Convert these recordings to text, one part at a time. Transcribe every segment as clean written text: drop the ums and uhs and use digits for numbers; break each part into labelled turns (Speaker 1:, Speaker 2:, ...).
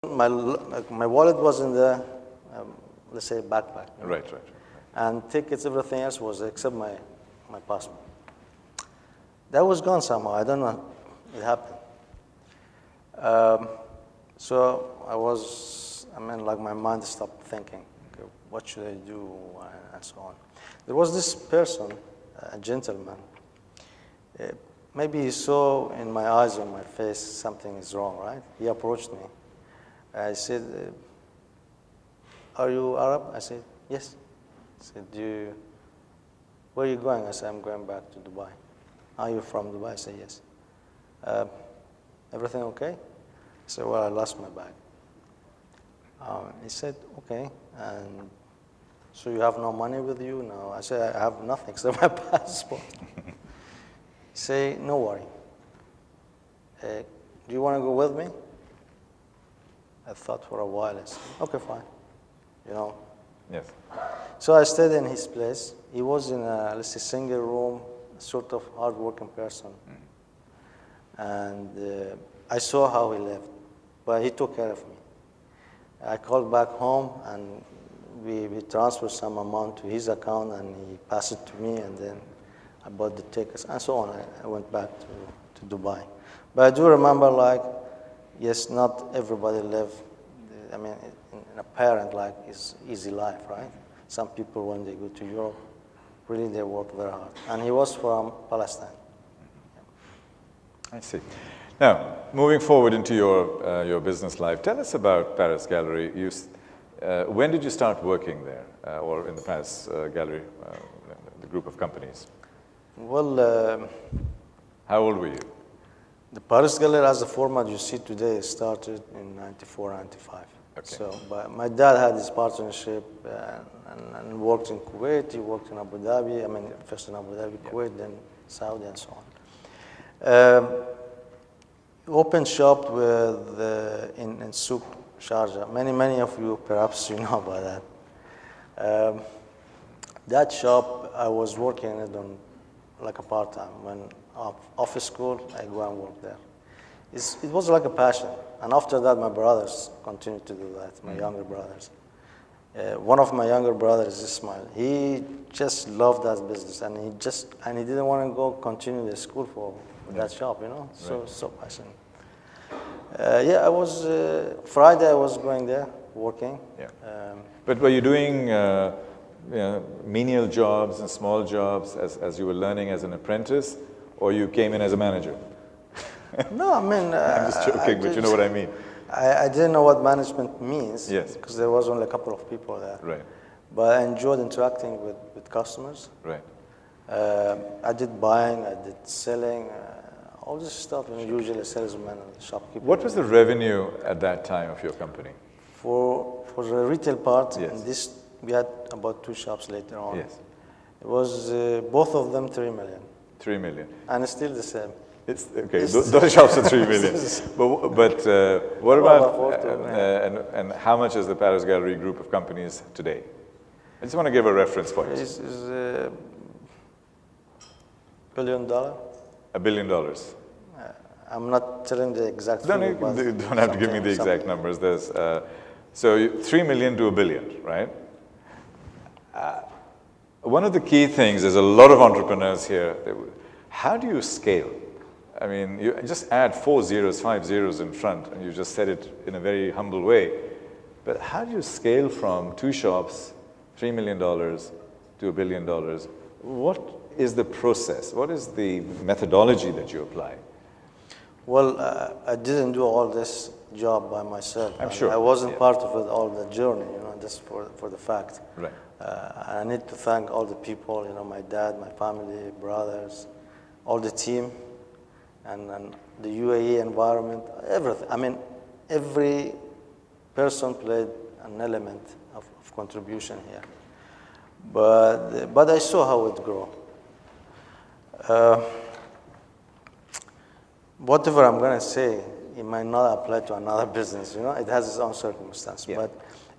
Speaker 1: My wallet was in the, let's say, backpack. You know?
Speaker 2: Right.
Speaker 1: And tickets, everything else was except my passport. That was gone somehow. I don't know. It happened. So like my mind stopped thinking, okay, what should I do, and so on. There was this person, a gentleman. Maybe he saw in my eyes or my face something is wrong, right? He approached me. I said, are you Arab? I said, yes. He said, where are you going? I said, I'm going back to Dubai. Are you from Dubai? I said, yes. Everything okay? I said, well, I lost my bag. He said, okay. And so you have no money with you? No. I said, I have nothing except my passport. He said, no worry. Do you want to go with me? I thought for a while. I said, okay, fine. You know.
Speaker 2: Yes.
Speaker 1: So I stayed in his place. He was in a, let's say, single room, sort of hard-working person. And I saw how he lived, but he took care of me. I called back home, and we transferred some amount to his account, and he passed it to me, and then I bought the tickets, and so on. I went back to Dubai. But I do remember, like, yes, not everybody live, I mean, in a parent, like, is easy life, right? Some people, when they go to Europe, really they work very hard. And he was from Palestine.
Speaker 2: I see. Now, moving forward into your business life, tell us about Paris Gallery. When did you start working there, or in the Paris Gallery, the group of companies?
Speaker 1: Well,
Speaker 2: how old were you?
Speaker 1: The Paris Gallery as a format you see today started in 94, 95.
Speaker 2: Okay.
Speaker 1: So, but my dad had his partnership and worked in Kuwait. He worked in Abu Dhabi. I mean, first in Abu Dhabi, Kuwait, then Saudi, and so on. Opened shop with in Souk Sharjah. Many of you perhaps you know about that. That shop I was working in it on like a part-time. When office school, I go and work there. It was like a passion. And after that, my brothers continued to do that. My younger brothers. One of my younger brothers, Ismail, he just loved that business, and he didn't want to go continue the school for that shop, you know. So passionate. Yeah, I was Friday. I was going there working.
Speaker 2: Yeah. But were you doing menial jobs and small jobs as you were learning as an apprentice, or you came in as a manager?
Speaker 1: No, I mean
Speaker 2: I'm just joking, but you know what I mean.
Speaker 1: I didn't know what management means.
Speaker 2: Yes.
Speaker 1: Because there was only a couple of people there.
Speaker 2: Right.
Speaker 1: But I enjoyed interacting with customers.
Speaker 2: Right.
Speaker 1: I did buying, I did selling, all this stuff. And usually a salesman and shopkeeper.
Speaker 2: What was the revenue at that time of your company?
Speaker 1: For the retail part,
Speaker 2: yes.
Speaker 1: and this we had about 2 shops later on.
Speaker 2: Yes.
Speaker 1: It was both of them 3 million.
Speaker 2: 3 million.
Speaker 1: And it's still the same.
Speaker 2: It's okay. Those shops are 3 million. but what about and how much is the Paris Gallery group of companies today? I just want to give a reference point.
Speaker 1: It's $1 billion.
Speaker 2: $1 billion.
Speaker 1: I'm not telling the exact figure.
Speaker 2: You don't have to give me the exact numbers. There's so 3 million to $1 billion, right? One of the key things, there's a lot of entrepreneurs here. How do you scale? I mean, you just add 4 zeros, 5 zeros in front, and you just said it in a very humble way. But how do you scale from 2 shops, $3 million to $1 billion? What is the process? What is the methodology that you apply?
Speaker 1: Well, I didn't do all this job by myself.
Speaker 2: I'm sure.
Speaker 1: I wasn't part of it, all the journey, you know, just for the fact.
Speaker 2: Right.
Speaker 1: I need to thank all the people, you know, my dad, my family, brothers, all the team, and the UAE environment, everything. I mean, every person played an element of contribution here. But I saw how it grew. Whatever I'm going to say, it might not apply to another business, you know, it has its own circumstance. Yeah. But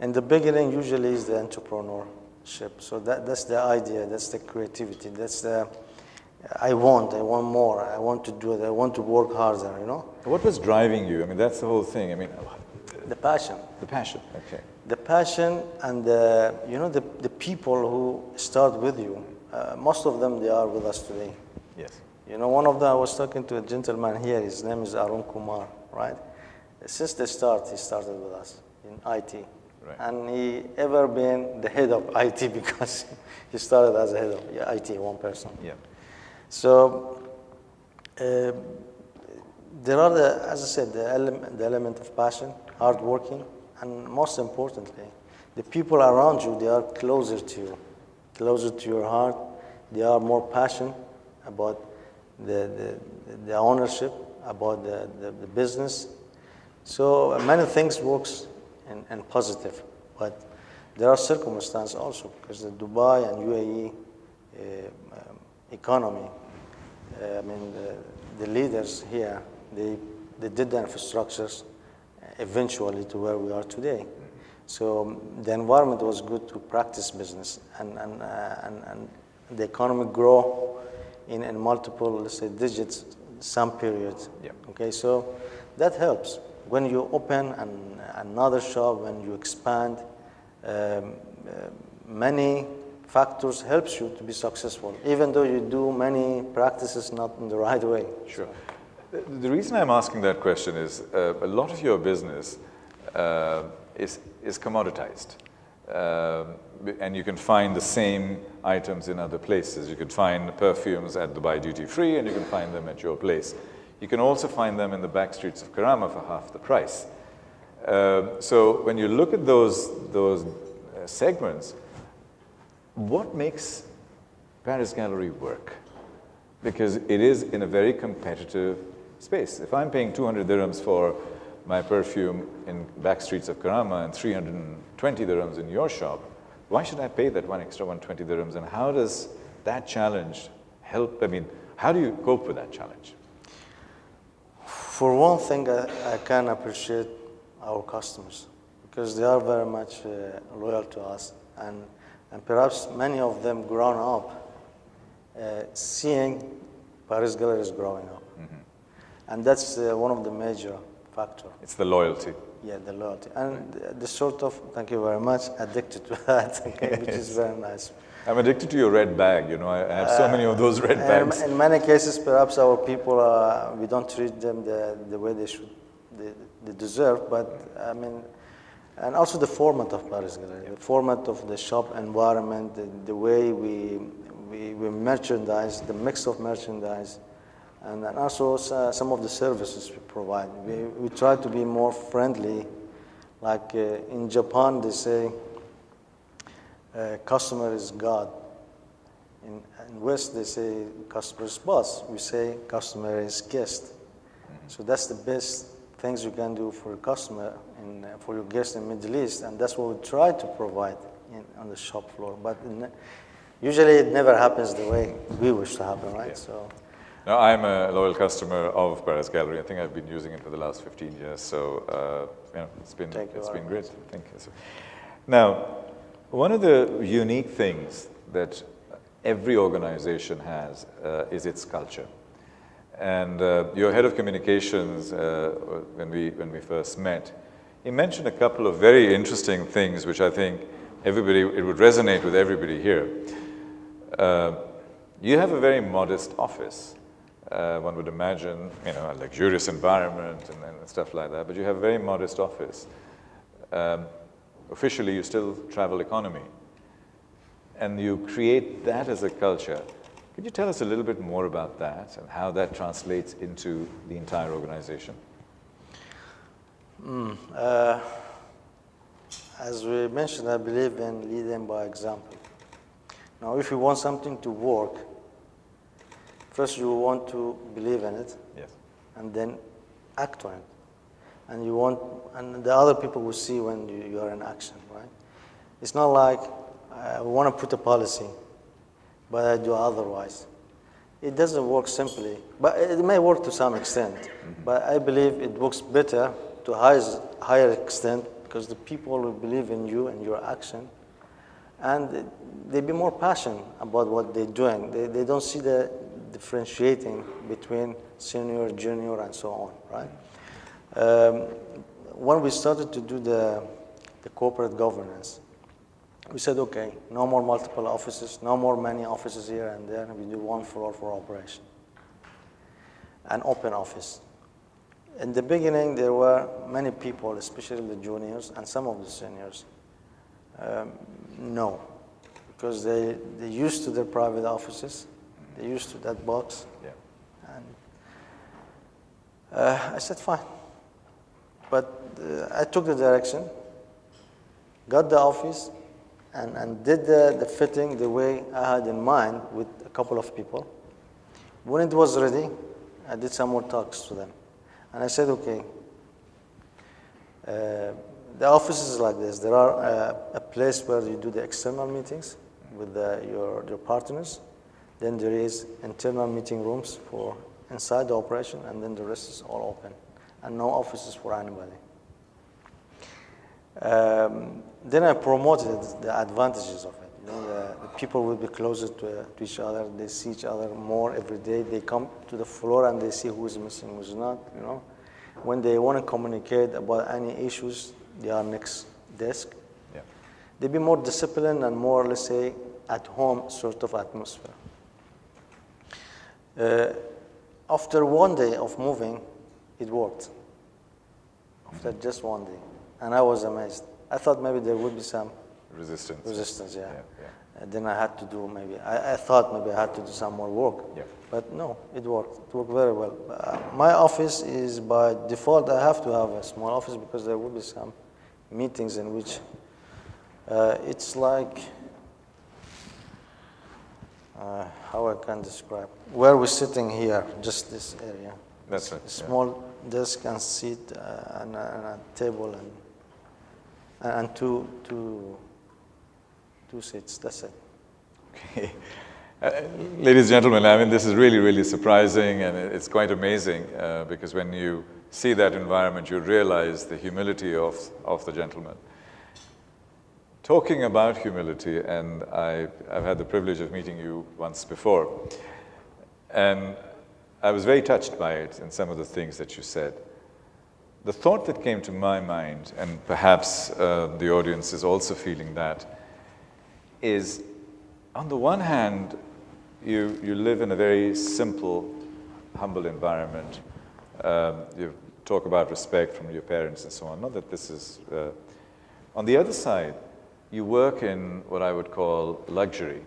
Speaker 1: in the beginning, usually is the entrepreneurship. So that's the idea, that's the creativity, that's the, I want more, I want to do it, I want to work harder, you know.
Speaker 2: What was driving you? I mean, that's the whole thing. I mean,
Speaker 1: The passion.
Speaker 2: The passion, okay.
Speaker 1: The passion and the, you know, the people who start with you, most of them, they are with us today.
Speaker 2: Yes.
Speaker 1: You know, one of them, I was talking to a gentleman here, his name is Arun Kumar, right? Since the start, he started with us in IT.
Speaker 2: Right.
Speaker 1: And he ever been the head of IT because he started as a head of IT, one person.
Speaker 2: Yeah.
Speaker 1: So there are, as I said, the element of passion, hard working, and most importantly, the people around you, they are closer to you, closer to your heart. They are more passionate about the ownership, about the business. So many things works in positive, but there are circumstances also because the Dubai and UAE economy, I mean, the leaders here, they did the infrastructures eventually to where we are today. So the environment was good to practice business, and the economy grow in multiple, let's say, digits, some periods.
Speaker 2: Yeah.
Speaker 1: Okay, so that helps. When you open another shop, when you expand, many factors helps you to be successful, even though you do many practices not in the right way.
Speaker 2: Sure. The reason I'm asking that question is a lot of your business is commoditized. And you can find the same items in other places. You can find perfumes at Dubai Duty Free, and you can find them at your place. You can also find them in the back streets of Karama for half the price. So when you look at those segments, what makes Paris Gallery work? Because it is in a very competitive space. If I'm paying 200 dirhams for my perfume in back streets of Karama and 320 dirhams in your shop, why should I pay that one extra 120 dirhams? And how does that challenge help? I mean, how do you cope with that challenge?
Speaker 1: For one thing, I can appreciate our customers because they are very much loyal to us, and perhaps many of them grown up seeing Paris Galleries growing up. Mm-hmm. And that's one of the major factors.
Speaker 2: It's the loyalty.
Speaker 1: Yeah, the loyalty. And the sort of, thank you very much, addicted to that, okay, which is very nice. I'm
Speaker 2: addicted to your red bag, you know, I have so many of those red bags.
Speaker 1: In many cases, perhaps our people, we don't treat them the way they should, they deserve, but I mean, and also the format of Paris Gallery, the format of the shop environment, the way we merchandise, the mix of merchandise, and also some of the services we provide. We try to be more friendly. Like in Japan, they say, customer is God. In West, they say customer is boss. We say customer is guest. Mm-hmm. So that's the best things you can do for a customer and for your guest in Middle East, and that's what we try to provide on the shop floor. But usually it never happens the way we wish to happen, right? Yeah. So.
Speaker 2: Now, I'm a loyal customer of Paris Gallery. I think I've been using it for the last 15 years. So, you know, it's been great. Thank you. Now, one of the unique things that every organization has is its culture. And your head of communications, when we first met, he mentioned a couple of very interesting things, which I think it would resonate with everybody here. You have a very modest office. One would imagine, you know, a luxurious environment and stuff like that, but you have a very modest office. Officially, you still travel economy, and you create that as a culture. Could you tell us a little bit more about that and how that translates into the entire organization?
Speaker 1: As we mentioned, I believe in leading by example. Now, if you want something to work, first you want to believe in it,
Speaker 2: yes,
Speaker 1: and then act on it. And the other people will see when you are in action, right? It's not like I want to put a policy, but I do otherwise. It doesn't work simply, but it may work to some extent. Mm-hmm. But I believe it works better to higher extent because the people will believe in you and your action, and they be more passionate about what they're doing. They don't see the differentiating between senior, junior, and so on, right? when we started to do the corporate governance, we said, okay, no more multiple offices, no more many offices here and there. We do one floor for operation, an open office. In the beginning, there were many people, especially the juniors and some of the seniors, no, because they used to their private offices, they used to that box.
Speaker 2: Yeah.
Speaker 1: And I said, fine. But I took the direction, got the office, and did the fitting the way I had in mind with a couple of people. When it was ready, I did some more talks to them. And I said, okay, the office is like this. There are a place where you do the external meetings with your partners. Then there is internal meeting rooms for inside the operation, and then the rest is all open, and no offices for anybody. Then I promoted the advantages of it. You know, the people will be closer to each other. They see each other more every day. They come to the floor and they see who is missing, who's not. You know, when they want to communicate about any issues, they are next desk.
Speaker 2: Yeah.
Speaker 1: They be more disciplined and more, let's say, at home sort of atmosphere. After one day of moving, it worked. After just one day. And I was amazed. I thought maybe there would be some resistance, yeah. And then I had to do I thought maybe I had to do some more work.
Speaker 2: Yeah.
Speaker 1: But no, it worked. It worked very well. My office is by default, I have to have a small office because there will be some meetings in which it's like, how I can describe, where we're sitting here, just this area.
Speaker 2: That's right.
Speaker 1: A small desk and seat and a table and two seats. That's it.
Speaker 2: Okay. Ladies and gentlemen, I mean, this is really, really surprising, and it's quite amazing because when you see that environment, you realize the humility of the gentleman. Talking about humility, and I've had the privilege of meeting you once before, and I was very touched by it and some of the things that you said. The thought that came to my mind, and perhaps the audience is also feeling that, is on the one hand, you live in a very simple, humble environment. You talk about respect from your parents and so on. Not that this is... on the other side, you work in what I would call luxury,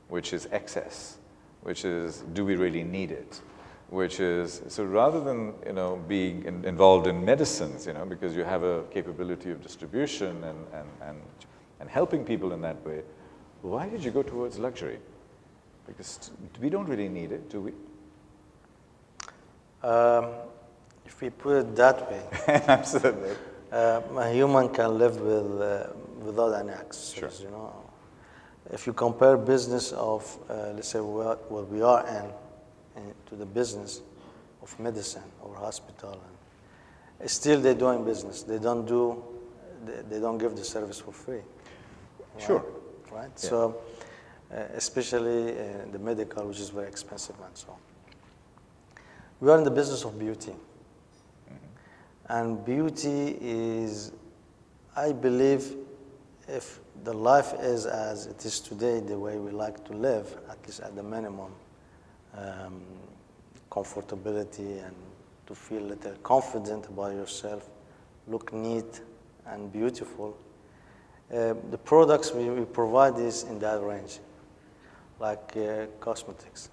Speaker 2: which is excess, which is, do we really need it? Which is, so rather than, you know, being involved in medicines, you know, because you have a capability of distribution and helping people in that way, why did you go towards luxury? Because we don't really need it, do we?
Speaker 1: If we put it that way,
Speaker 2: absolutely.
Speaker 1: A human can live without any access.
Speaker 2: Sure.
Speaker 1: You know, if you compare business of, let's say, what we are in to the business of medicine or hospital, and still they're doing business. They don't give the service for free. Right?
Speaker 2: Sure.
Speaker 1: Right.
Speaker 2: Yeah.
Speaker 1: So, especially the medical, which is very expensive, and so on. We are in the business of beauty. And beauty is, I believe, if the life is as it is today, the way we like to live, at least at the minimum, comfortability and to feel a little confident about yourself, look neat and beautiful. The products we provide is in that range, like cosmetics.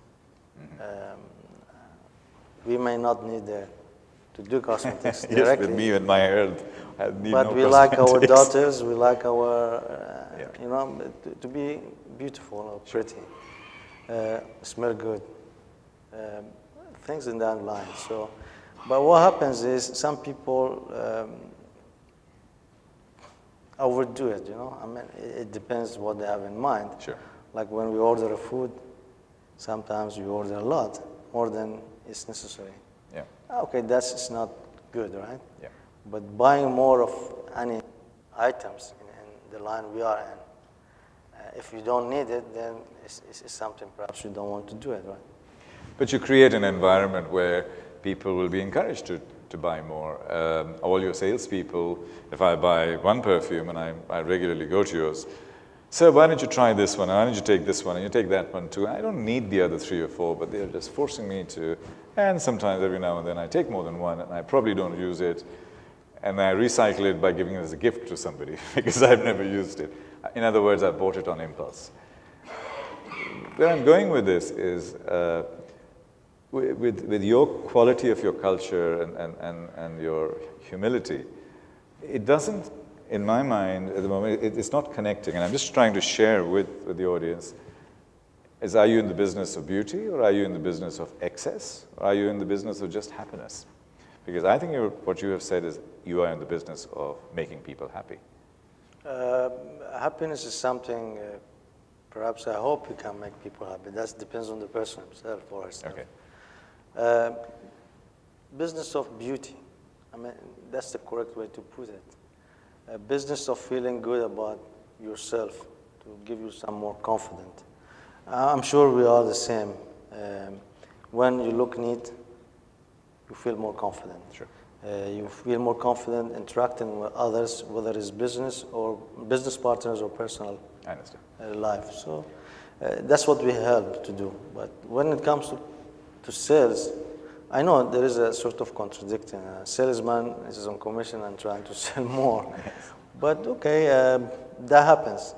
Speaker 1: We may not need to do cosmetics directly.
Speaker 2: Yes, with me and my health, I need
Speaker 1: but
Speaker 2: no
Speaker 1: we like our
Speaker 2: cosmetics.
Speaker 1: daughters, we like our, you know, to be beautiful or pretty, smell good, things in that line. So, but what happens is some people overdo it, you know. I mean, it depends what they have in mind.
Speaker 2: Sure.
Speaker 1: Like when we order a food, sometimes we order a lot, more than is necessary.
Speaker 2: Yeah.
Speaker 1: Okay, it's not good, right?
Speaker 2: Yeah.
Speaker 1: But buying more of any items in the line we are in, if you don't need it, then it's something perhaps you don't want to do it, right?
Speaker 2: But you create an environment where people will be encouraged to to buy more. All your salespeople, if I buy one perfume and I regularly go to yours, sir, why don't you try this one? Why don't you take this one? And you take that one too. I don't need the other 3 or 4, but they're just forcing me to. And sometimes every now and then I take more than one and I probably don't use it. And I recycle it by giving it as a gift to somebody because I've never used it. In other words, I bought it on impulse. Where I'm going with this is with your quality of your culture and your humility, it doesn't, in my mind, at the moment, it's not connecting. And I'm just trying to share with the audience, are you in the business of beauty, or are you in the business of excess, or are you in the business of just happiness? Because I think what you have said is you are in the business of making people happy.
Speaker 1: Happiness is something, perhaps I hope you can make people happy. That depends on the person himself or herself.
Speaker 2: Okay.
Speaker 1: Business of beauty, I mean, that's the correct way to put it. A business of feeling good about yourself, to give you some more confidence. I'm sure we are the same. When you look neat, you feel more confident.
Speaker 2: Sure.
Speaker 1: You feel more confident interacting with others, whether it's business or business partners or personal
Speaker 2: I understand.
Speaker 1: Life. So that's what we help to do. But when it comes to sales, I know there is a sort of contradiction. A salesman is on commission and trying to sell more.
Speaker 2: Yes.
Speaker 1: But okay, that happens.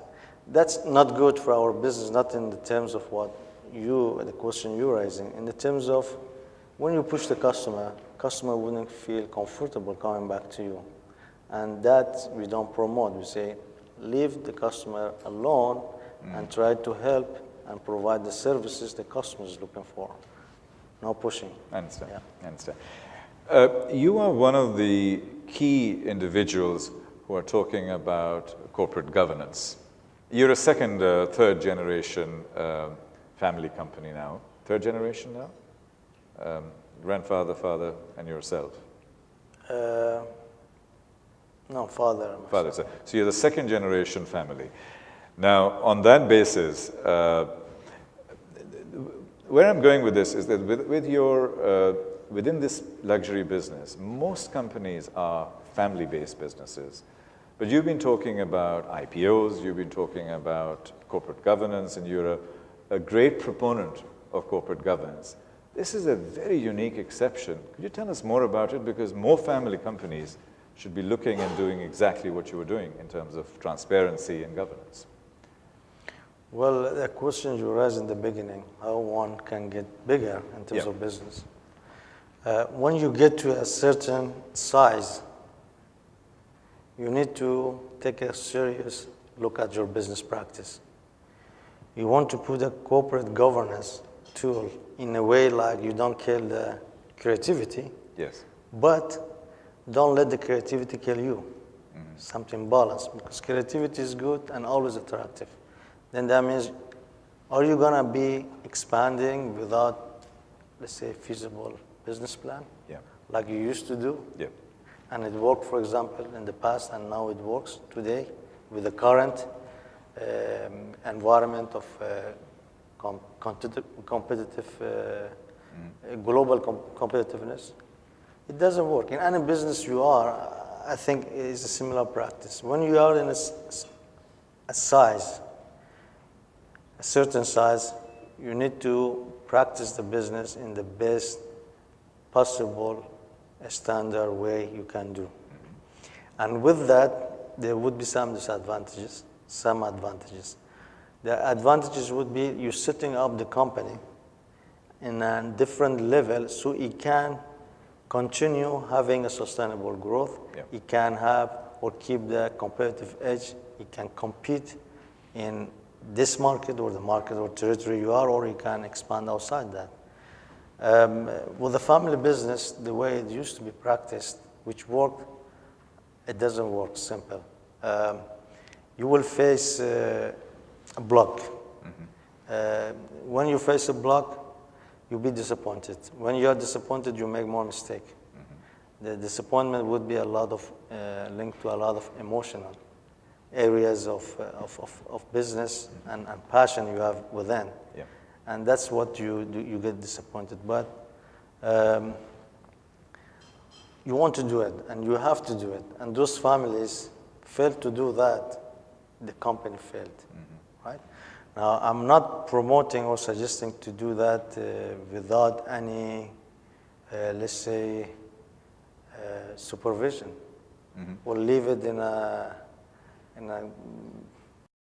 Speaker 1: That's not good for our business, not in the terms of the question you're raising. In the terms of when you push the customer wouldn't feel comfortable coming back to you. And that we don't promote. We say, leave the customer alone and try to help and provide the services the customer is looking for. No pushing.
Speaker 2: I understand.
Speaker 1: Yeah.
Speaker 2: I understand. You are one of the key individuals who are talking about corporate governance. You're a second, third generation family company now. Third generation now? Grandfather, father, and yourself?
Speaker 1: No, father.
Speaker 2: Father. So you're the second generation family. Now, on that basis, where I'm going with this is that within this luxury business, most companies are family-based businesses. But you've been talking about IPOs, you've been talking about corporate governance, and you're a great proponent of corporate governance. This is a very unique exception. Could you tell us more about it? Because more family companies should be looking and doing exactly what you were doing in terms of transparency and governance.
Speaker 1: Well, the question you raised in the beginning, how one can get bigger in terms of business. When you get to a certain size, you need to take a serious look at your business practice. You want to put a corporate governance tool in a way like you don't kill the creativity,
Speaker 2: Yes.
Speaker 1: but don't let the creativity kill you. Something balanced, because creativity is good and always attractive. Then that means, are you going to be expanding without, let's say, feasible business plan?
Speaker 2: Yeah.
Speaker 1: Like you used to do?
Speaker 2: Yeah.
Speaker 1: And it worked, for example, in the past, and now it works today with the current environment of competitive, global competitiveness. It doesn't work. In any business you are, I think it's a similar practice. When you are in a size, a certain size, you need to practice the business in the best possible standard way you can do. And with that, there would be some disadvantages, some advantages. The advantages would be you setting up the company in a different level so it can continue having a sustainable growth.
Speaker 2: Yeah.
Speaker 1: It can have or keep the competitive edge. It can compete in this market or the market or territory you are, or you can expand outside that. With the family business, the way it used to be practiced, which worked, it doesn't work simple. You will face a block. When you face a block, you'll be disappointed. When you are disappointed, you make more mistake. The disappointment would be a lot of linked to a lot of emotional areas of business and passion you have within.
Speaker 2: Yeah.
Speaker 1: And that's what you do, you get disappointed. But you want to do it, and you have to do it, and those families fail to do that, the company failed, right? Now, I'm not promoting or suggesting to do that without any, let's say, supervision. We'll leave it in a